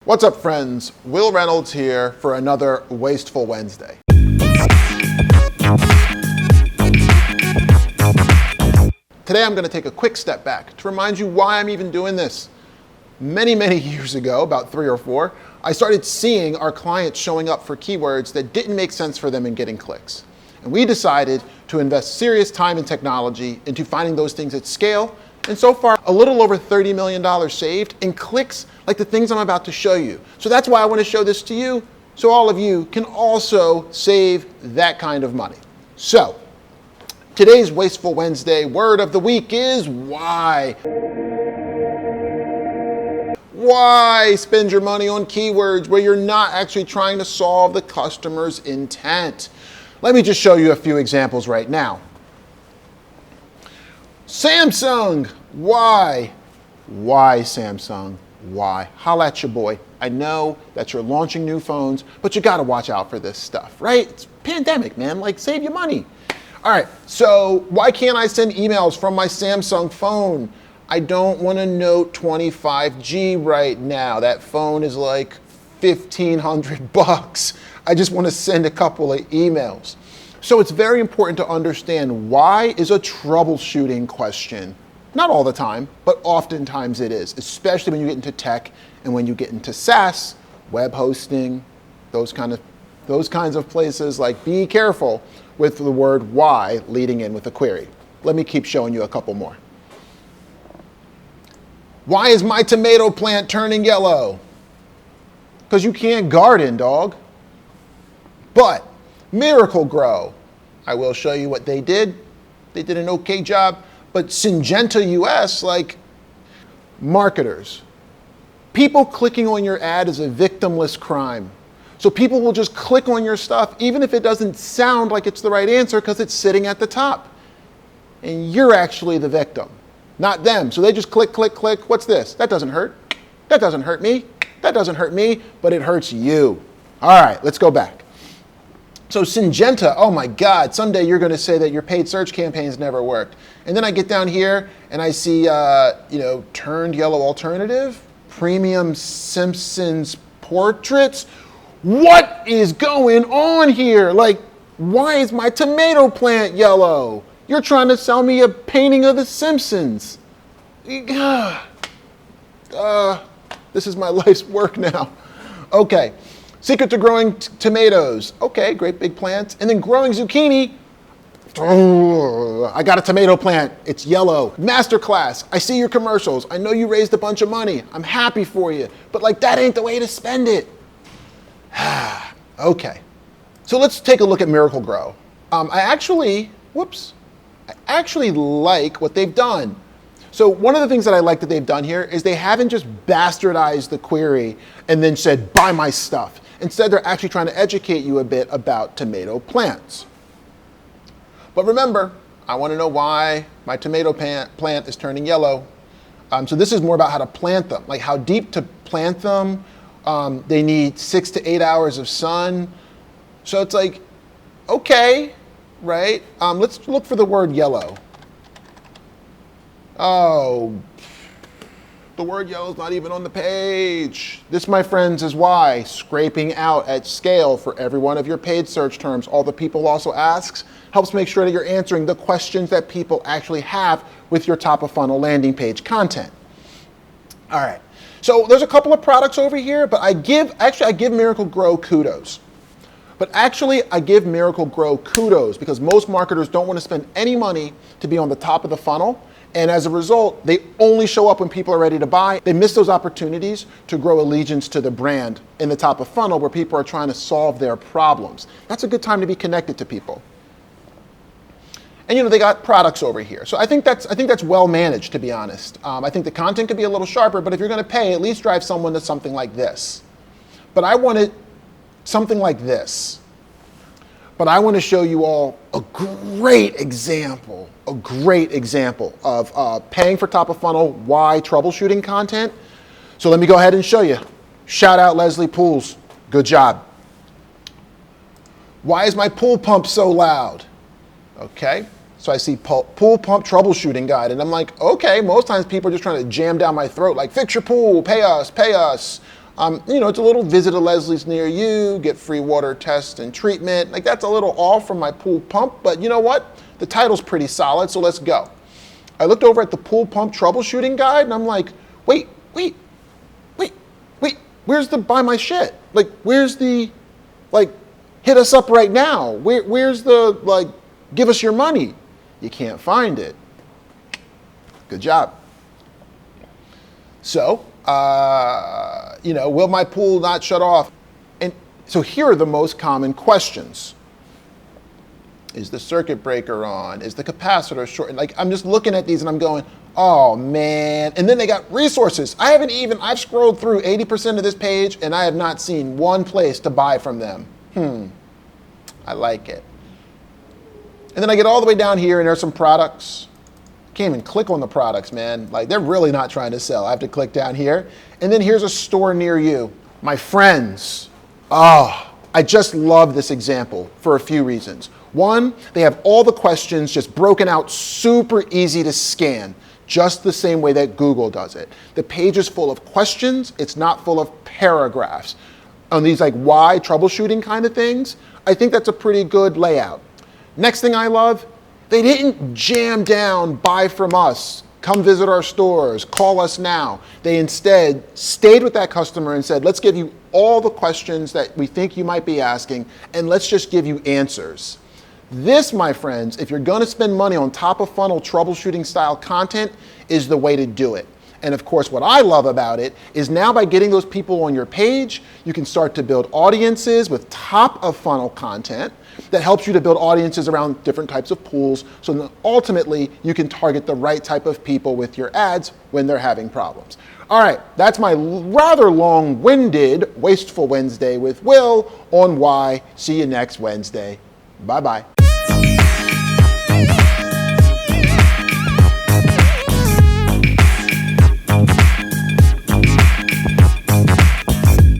What's up, friends? Wil Reynolds here for another Wasteful Wednesday. Today I'm going to take a quick step back to remind you why I'm even doing this. Many years ago, about 3 or 4, I started seeing our clients showing up for keywords that didn't make sense for them in getting clicks. And we decided to invest serious time and technology into finding those things at scale. And so far, a little over $30 million saved in clicks like the things I'm about to show you. So that's why I want to show this to you, so all of you can also save that kind of money. So, today's Wasteful Wednesday word of the week is why. Why spend your money on keywords where you're not actually trying to solve the customer's intent? Let me just show you a few examples right now. Samsung, why? Why Samsung? Why? Holla at your boy. I know that you're launching new phones, but you gotta watch out for this stuff, right? It's pandemic, man, like save your money. All right, so why can't I send emails from my Samsung phone? I don't wanna note 25G right now. That phone is like $1,500. I just wanna send a couple of emails. So it's very important to understand why is a troubleshooting question. Not all the time, but oftentimes it is, especially when you get into tech and when you get into SaaS, web hosting, those kinds of places. Like, be careful with the word why leading in with a query. Let me keep showing you a couple more. Why is my tomato plant turning yellow? Because you can't garden, dog. But Miracle Grow, I will show you what they did. They did an okay job. But Syngenta US, like, marketers, people clicking on your ad is a victimless crime. So people will just click on your stuff even if it doesn't sound like it's the right answer because it's sitting at the top. And you're actually the victim, not them. So they just click. What's this? That doesn't hurt. That doesn't hurt me. That doesn't hurt me, but it hurts you. All right, let's go back. So Syngenta, oh my God, someday you're going to say that your paid search campaigns never worked. And then I get down here and I see, turned yellow alternative, premium Simpsons portraits. What is going on here? Like, why is my tomato plant yellow? You're trying to sell me a painting of the Simpsons. This is my life's work now. Okay. Secret to growing tomatoes. Okay, great big plants. And then growing zucchini. Oh, I got a tomato plant. It's yellow. Masterclass. I see your commercials. I know you raised a bunch of money. I'm happy for you. But like, that ain't the way to spend it. Okay. So let's take a look at Miracle Grow. I actually like what they've done. So one of the things that I like that they've done here is they haven't just bastardized the query and then said, buy my stuff. Instead, they're actually trying to educate you a bit about tomato plants. But remember, I want to know why my tomato plant is turning yellow. So this is more about how to plant them, like how deep to plant them. They need 6 to 8 hours of sun. So it's like, okay, right? Let's look for the word yellow. Oh, the word yellow is not even on the page. This, my friends, is why scraping out at scale for every one of your paid search terms, all the people also asks, helps make sure that you're answering the questions that people actually have with your top of funnel landing page content. All right, so there's a couple of products over here, but I give Miracle Grow kudos. But actually, I give Miracle Grow kudos because most marketers don't want to spend any money to be on the top of the funnel. And as a result, they only show up when people are ready to buy. They miss those opportunities to grow allegiance to the brand in the top of funnel where people are trying to solve their problems. That's a good time to be connected to people. And they got products over here. So I think that's well managed, to be honest. I think the content could be a little sharper, but if you're gonna pay, at least drive someone to something like this. But I wanted something like this. But I want to show you all a great example of paying for top of funnel, why troubleshooting content. So let me go ahead and show you. Shout out Leslie Pools, good job. Why is my pool pump so loud? Okay, so I see pool pump troubleshooting guide, and I'm like, okay, most times people are just trying to jam down my throat, like, fix your pool, pay us. It's a little visit a Leslie's near you, get free water test and treatment. Like that's a little off from my pool pump, but you know what? The title's pretty solid, so let's go. I looked over at the pool pump troubleshooting guide and I'm like, wait, where's the buy my shit? Like, where's the, like, hit us up right now? Where's the, like, give us your money? You can't find it. Good job. So, will my pool not shut off? And so here are the most common questions. Is the circuit breaker on? Is the capacitor short? Like, I'm just looking at these and I'm going, oh man. And then they got resources. I've scrolled through 80% of this page and I have not seen one place to buy from them. I like it. And then I get all the way down here and there's some products. Can't even click on the products, man. Like they're really not trying to sell. I have to click down here. And then here's a store near you. My friends. I just love this example for a few reasons. One, they have all the questions just broken out super easy to scan, just the same way that Google does it. The page is full of questions. It's not full of paragraphs. On these like why troubleshooting kind of things, I think that's a pretty good layout. Next thing I love, they didn't jam down, buy from us, come visit our stores, call us now. They instead stayed with that customer and said, let's give you all the questions that we think you might be asking, and let's just give you answers. This, my friends, if you're going to spend money on top of funnel troubleshooting style content, is the way to do it. And of course, what I love about it is now by getting those people on your page, you can start to build audiences with top of funnel content that helps you to build audiences around different types of pools. So that ultimately you can target the right type of people with your ads when they're having problems. All right, that's my rather long-winded Wasteful Wednesday with Wil on why. See you next Wednesday. Bye-bye.